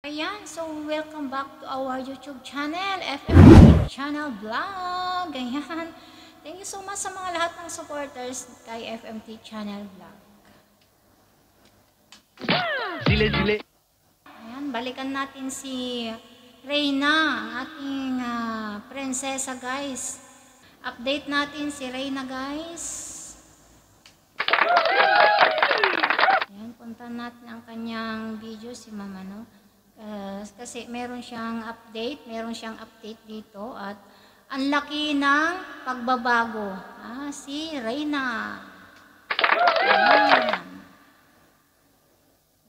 Ayan, so welcome back to our YouTube channel, FMT Channel Vlog. Ayan, thank you so much sa mga lahat ng supporters kay FMT Channel Vlog. Ayan, balikan natin si Reyna, ang ating prinsesa guys. Update natin si Reyna guys. Ayan, punta natin ang kanyang video si Mama, no? Kasi meron siyang update dito at ang laki ng pagbabago. Si Reyna. Ayan.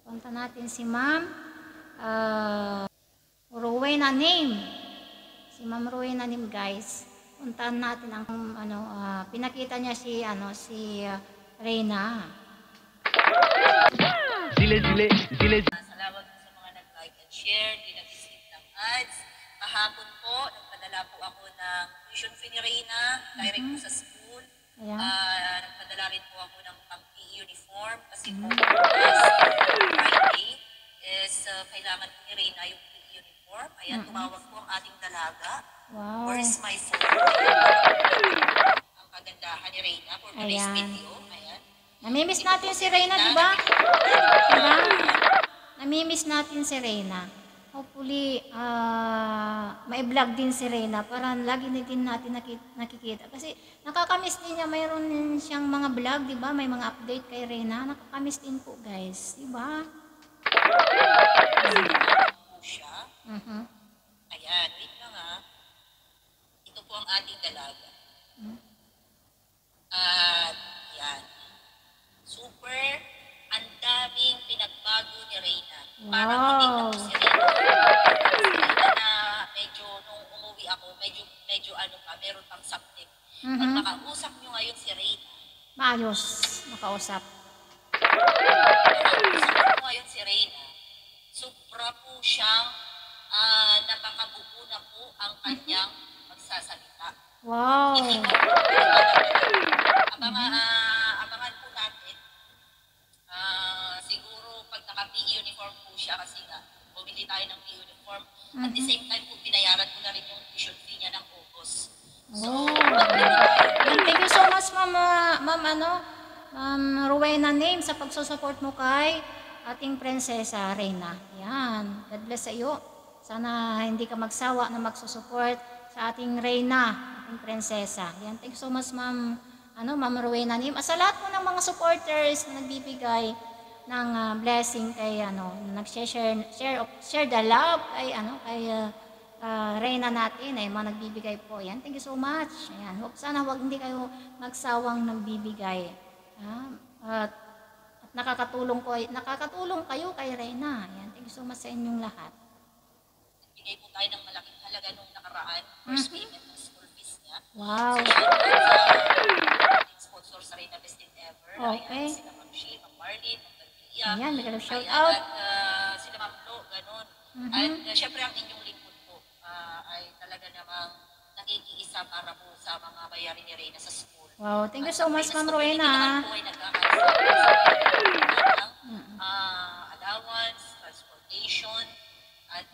Punta natin si Ma'am Rowena Name. Si Ma'am Rowena Name guys. Puntahan natin ang pinakita niya si Reyna. Salamat po sa mga nag-like and share, di nag-skip ng ads. Kahapon po, nagpadala po ako ng tuition fee ni Reyna, direct po sa school. Nagpadala rin po ako ng pang-PE uniform kasi po Friday is kailangan po ni Reyna yung PE uniform. Ayan, tumawag po ang ating dalaga. Wow. Where is my phone? Ang kagandahan ni Reyna for today's video. Ayan. Namimiss natin si Reyna, di ba? Diba? Namimiss natin si Reyna. Hopefully, mai-vlog din si Reyna para lagi din natin nakikita. Kasi nakakamiss din niya, mayroon din siyang mga vlog, di ba? May mga update kay Reyna. Nakakamiss din po, guys. Di ba? Siya. Ayan, wait lang ha. Ito po ang ating dalaga. At yan. Super, ang daming pinagbago ni Reyna. Parang hindi na po si Reyna na medyo, nung umuwi ako, medyo meron pang something. Pag makausap nyo ngayon si Reyna. Maayos, makausap. Makausap nyo ngayon si Reyna. Sobra po siyang nakakabuo na po ang kanyang magsasalita. Wow! Abangan po natin. Siguro pag naka-PE uniform po siya kasi nga bumili tayo ng PE uniform. At the same time po binayaran ko na rin yung tuition fee niya ng August. So, thank you so much Ma'am Rowena Name sa pagsusupport mo kay ating prinsesa Reyna. Yan. God bless sa iyo. Sana hindi ka magsawa na magsusupport sa ating Reyna, ating prinsesa. Yan. Thank you so much Ma'am Rowena Name. Sa lahat po ng mga supporters na nagbibigay ng blessing kay nag-share the love kay Reyna natin ay mga nagbibigay po. Yan. Thank you so much. Ayan. Sana hindi kayo magsawang nagbibigay. At nakakatulong kayo kay Reyna. Yan. Thank you so much sa inyong lahat. Bigay po tayo ng malaking halaga nung nakaraan. First payment ng school fees niya. Wow. So, sponsor sa Reyna Best in Ever. Okay. Ayan, sila Ma'am Shea, Ma'am Marlene, Ma'am Garcia. Ayan, may shout out. At sila Ma'am Lo, ganun. At syempre ang inyong lingkod po ay talaga namang nakikiisa para po sa mga bayarin ni Reyna sa school. Wow, thank you so much Ma'am Rowena. Po ay allowance, transportation, at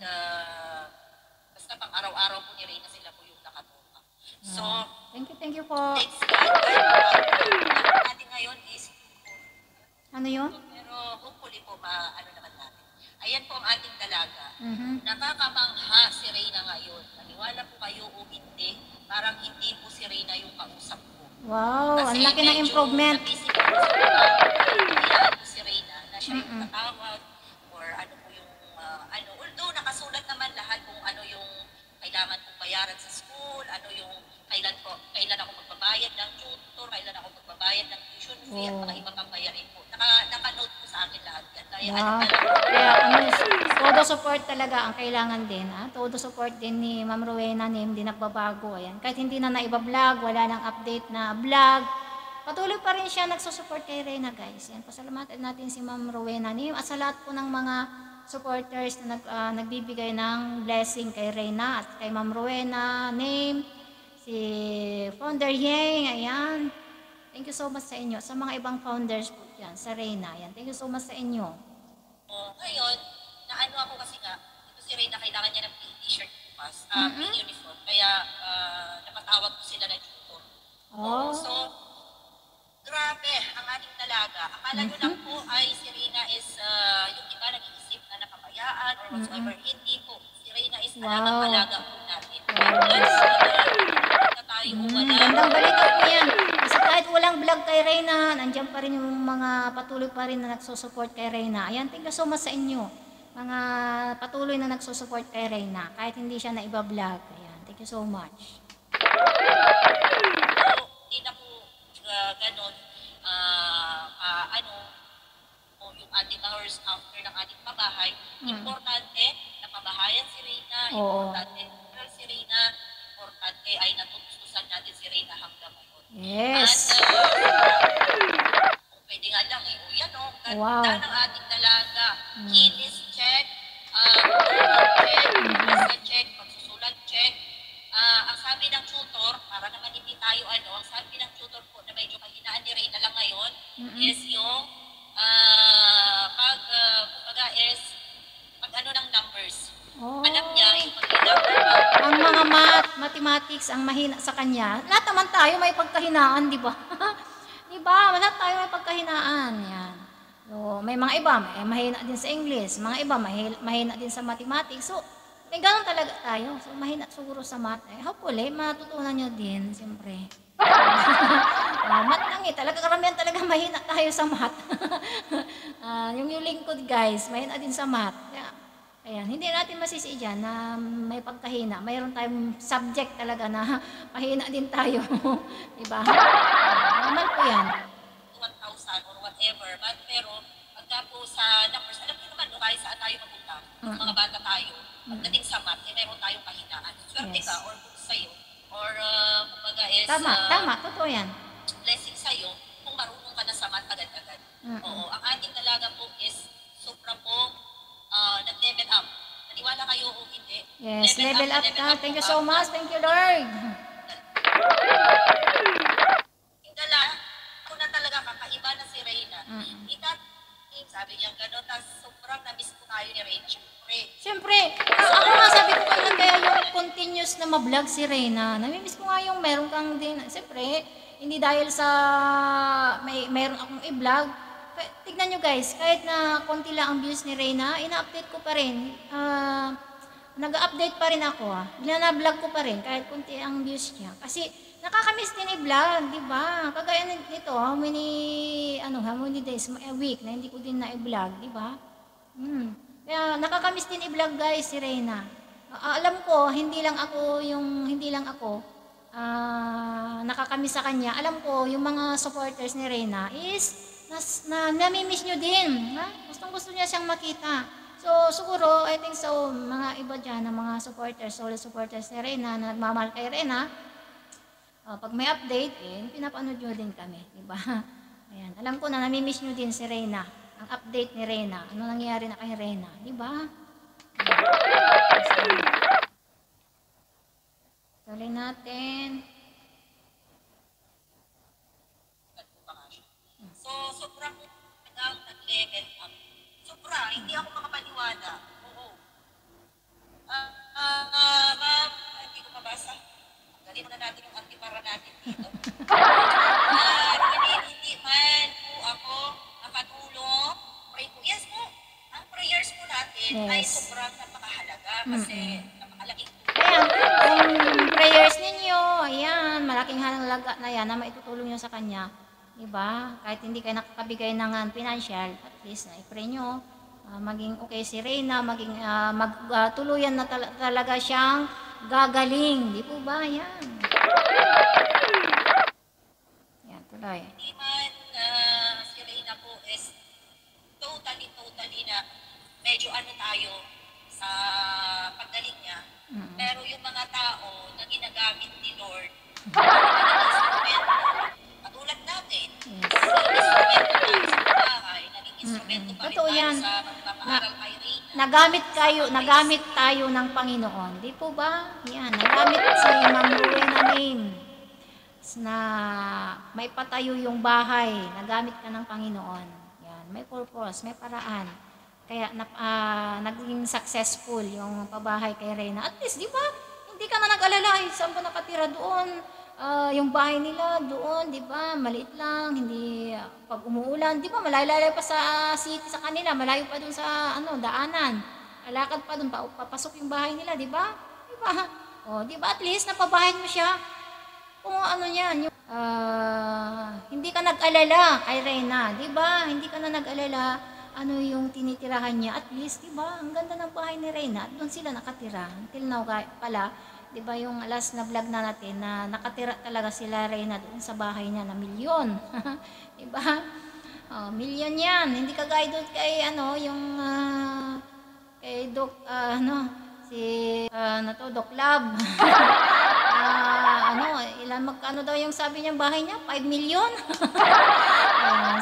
basta pang araw-araw po ni Reyna sila po yung nakatoka. So, thank you po. thanks God. Natin ngayon is Ano yun? pero hopefully po naman natin. Ayan po ang ating dalaga. Nakakamangha si Reyna ngayon. Naniwala po kayo o hindi, parang hindi po si Reyna yung kausap ko. Wow, ang Kasi laki ng improvement. Naisip ko sa si Reyna na siya yung tatawag or ano po yung although nakasulat naman lahat kung ano yung kailangan kong bayaran sa school, ano yung kailan ako magbabayad ng tutor, kailan ako magbabayad ng tuition fee, at mga iba pang bayarin po. Naka-note po sa akin lahat yan. Kaya todo support talaga ang kailangan din. Todo support din ni Ma'am Rowena Name, hindi nagbabago. Ayan. Kahit hindi na naiba-vlog, wala nang update na vlog, patuloy pa rin siya nagsusupport kay Reyna guys. Yan, pasalamatan natin si Ma'am Rowena Name at sa lahat po ng mga supporters na nagbibigay ng blessing kay Reyna at kay Ma'am Rowena Name, si Founder Yang, ayan. Thank you so much sa inyo. Sa mga ibang founders po dyan, sa Reyna, ayan. Thank you so much sa inyo. ngayon, naano ako kasi nga, niya ng pink t-shirt bukas, pink uniform. Kaya napatawag ko sila ng tutor. Oo, so, grabe ang ating dalaga. Akala nyo lang po ay si Reyna is, yung iba nag-iisip na napabayaan or whatsoever. Hindi po. Si Reyna is alagang-alaga po natin. Gandang balita po yan. Kasi kahit walang vlog kay Reyna, nandiyan pa rin yung mga patuloy pa rin na nagsusupport kay Reyna. Ayan, thank you so much sa inyo. Mga patuloy na nagsusupport kay Reyna, kahit hindi siya na iba-vlog. Ayan, thank you so much. Hindi na po ganon, yung ating hours after ng ating pabahay. Importante na pabahayan si Reyna, importante na si Reyna, importante ay natutusan natin si Reyna hanggang ngayon. Yes. At kung pwede nga lang, yan ganda ng ating dalaga. Kinis check, check, check, pagsusulat check. Ang sabi ng tutor, para naman hindi tayo ang sabi ng tutor po na medyo kahinaan ni Reyna lang ngayon, is yung pag ng numbers. Alam niya yung ang mga mathematics ang mahina sa kanya. Lahat naman tayo may pagkahinaan, di ba? Di ba? Lahat tayo may pagkahinaan. Yan. So, may mga iba, mahina din sa English. Mga iba, mahina din sa mathematics. So, may ganun talaga tayo. So, mahina siguro sa math. Hopefully, matutunan nyo din, siyempre. Math lang talaga karamihan talaga mahina tayo sa math. Yung lingkod guys, mahina din sa math. Ayan, hindi natin masisi dyan na may pagkahina. Mayroon tayong subject talaga na mahina din tayo. Diba? Normal po yan. 1,000 or whatever. But pero, pagka po sa numbers, alam niyo naman, kahit saan tayo mapunta, mga bata tayo, pagdating sa math, meron tayong kahinaan. Swerte ka, or kung sa'yo, or kumbaga is... Tama, totoo yan. Blessing sa'yo, kung marunong ka na sa math agad-agad. Oo, ang ating talaga po is sobra po nag-level up. Naniwala kayo o hindi? Yes, level up na. Thank you so much. Thank you, Lord. Hingala, ako na talaga kakaiba na si Reyna. Sabi niya gano'n, tapos sobrang na-miss ko tayo ni Reyna. Siyempre, ako nga sabi ko kailan kaya yung continuous na ma-vlog si Reyna. Namimiss ko nga yung meron kang din. Siyempre, hindi dahil sa meron akong i-vlog. Tignan nyo guys, kahit na konti lang ang views ni Reyna, ina-update ko pa rin. Nag-update pa rin ako. Na-vlog ko pa rin kahit konti ang views niya. Kasi nakakamiss din i-vlog, di ba? Kagaya nito, how many days, a week na hindi ko din na-vlog, di ba? Kaya nakakamiss din i-vlog guys si Reyna. Alam ko, hindi lang ako nakakamiss sa kanya. Alam ko, yung mga supporters ni Reyna is namimiss nyo din. Gustong-gusto niya siyang makita. So, siguro, I think so, mga iba dyan, mga supporters, solid supporters ni Reyna, na nagmamahal kay Reyna, pag may update, pinapanood nyo din kami. Diba? Ayan. Alam ko na namimiss nyo din si Reyna. Ang update ni Reyna. Ano nangyayari na kay Reyna. Diba? Tuloy natin. So, sobrang nag-level up. Sobra, hindi ako makapaniwala. Oo. Ma'am, hindi ko mabasa. Galing na natin yung antipara natin dito. Hindi man po ako nakatulong. Pray po. Yes po. Ang prayers po natin ay sobrang napakahalaga kasi napakalaking tulong. Ayan, yung prayers ninyo, ayan, malaking halaga na yan na maitutulong nyo sa kanya. Diba? Kahit hindi kayo nakakabigay ng financial, at least i-pray nyo, maging okay si Reyna, maging tuluyan na talaga siyang gagaling. Di po ba? Yan. Yan, tuloy. Hindi man si Reyna po is totally na medyo tayo sa paggaling niya. Pero yung mga tao na ginagamit ni Lord, katulad natin, naging instrumento pa rin tayo sa pagpapaaral kay Reyna. Nagamit tayo ng Panginoon. Di po ba? Yan, nagamit si Ma'am Rowena name na may patayo yung bahay. Nagamit ka ng Panginoon. Yan, may purpose, may paraan. kaya naging successful yung pabahay kay Reyna. At least, di ba, hindi ka na nag-alala, saan ba nakatira doon? Yung bahay nila doon, di ba, maliit lang, hindi, pag umuulan, di ba, malayo pa sa city sa kanila, malayo pa doon sa, daanan. Alakad pa doon, papasok yung bahay nila, di ba? Di ba? O, di ba, at least, napabahay mo siya. Kung yan, hindi ka nag-alala kay Reyna, di ba? Hindi ka na nag-alala ano yung tinitirahan niya. At least, di ba, ang ganda ng bahay ni Reyna, doon sila nakatira. Until now, pala, di ba yung last na vlog na natin, na nakatira talaga sila Reyna doon sa bahay niya na milyon. Di ba? Milyon yan. Hindi kagaya doon kay, kay Doc Lab. Magkano daw yung sabi niya bahay niya? 5 million?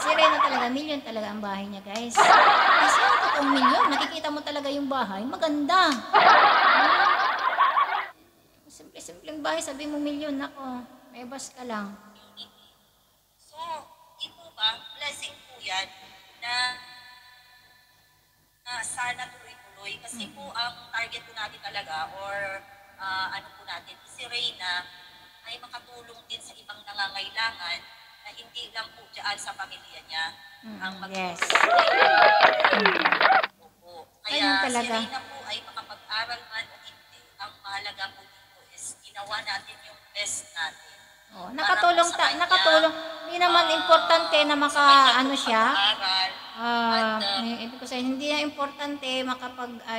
Si Reyna talaga, million talaga ang bahay niya, guys. Kasi totoong million, nakikita mo talaga yung bahay, maganda. Simple-simpleng bahay, sabi mo million, ako, may bas ka lang. So, ito ba, blessing po yan, na sana tuloy-tuloy. Kasi po, ang target po natin talaga, or natin, si Reyna, ay makatulong din sa ibang nangangailangan na hindi lang po dyan sa pamilya niya ang yes. Opo. Kaya si Reyna po ay makapag-aral man o hindi, ang mahalaga po dito is ginawa natin yung best natin. Nakatulong. Hindi naman importante na siya. Ibig ko sabihin, hindi na importante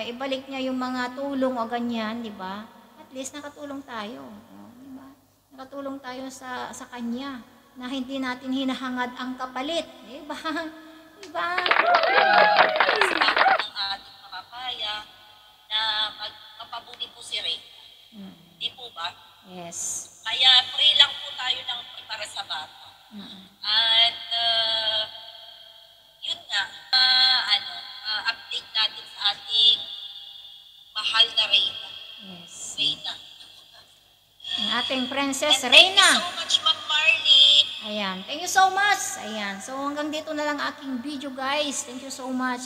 ibalik niya yung mga tulong o ganyan, di ba? At least nakatulong tayo. Nakatulong tayo sa kanya na hindi natin hinahangad ang kapalit. Diba? Diba? Ang ating makakaya na magpapabuti po si Reyna. Di po ba? Yes. Kaya pray lang po tayo ng para sa bata. At yun nga, update natin sa ating mahal na Reyna. Yes. Reyna. Ang ating Princess Reyna. Thank you so much, Ma'am Marley. Ayan. Thank you so much. Ayan. So hanggang dito na lang aking video, guys. Thank you so much.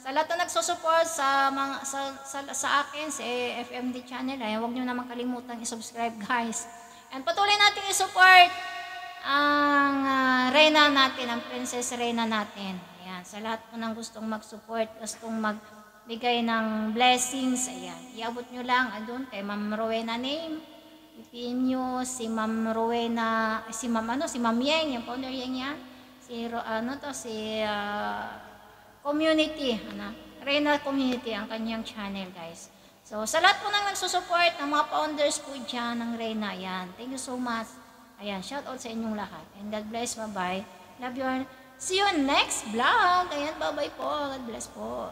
Sa lahat na nagsusupport sa akin, sa FMD channel, huwag nyo naman kalimutan i-subscribe, guys. And patuloy natin i-support ang Reyna natin, ang Princess Reyna natin. Ayan. Sa lahat po ng gustong mag-support, gustong magbigay ng blessings, ayan. Iabot nyo lang doon kay Ma'am Rowena Name. Ipiin nyo si Ma'am Rowena, si Ma'am Yeng, yung founder Yeng yan. Si community, Reyna Community, ang kanyang channel, guys. So, sa lahat po nang nagsusupport ng mga founders po dyan ng Reyna, yan. Thank you so much. Ayan, shout out sa inyong lahat. And God bless, bye-bye. Love you all. See you next vlog. Ayan, bye-bye po. God bless po.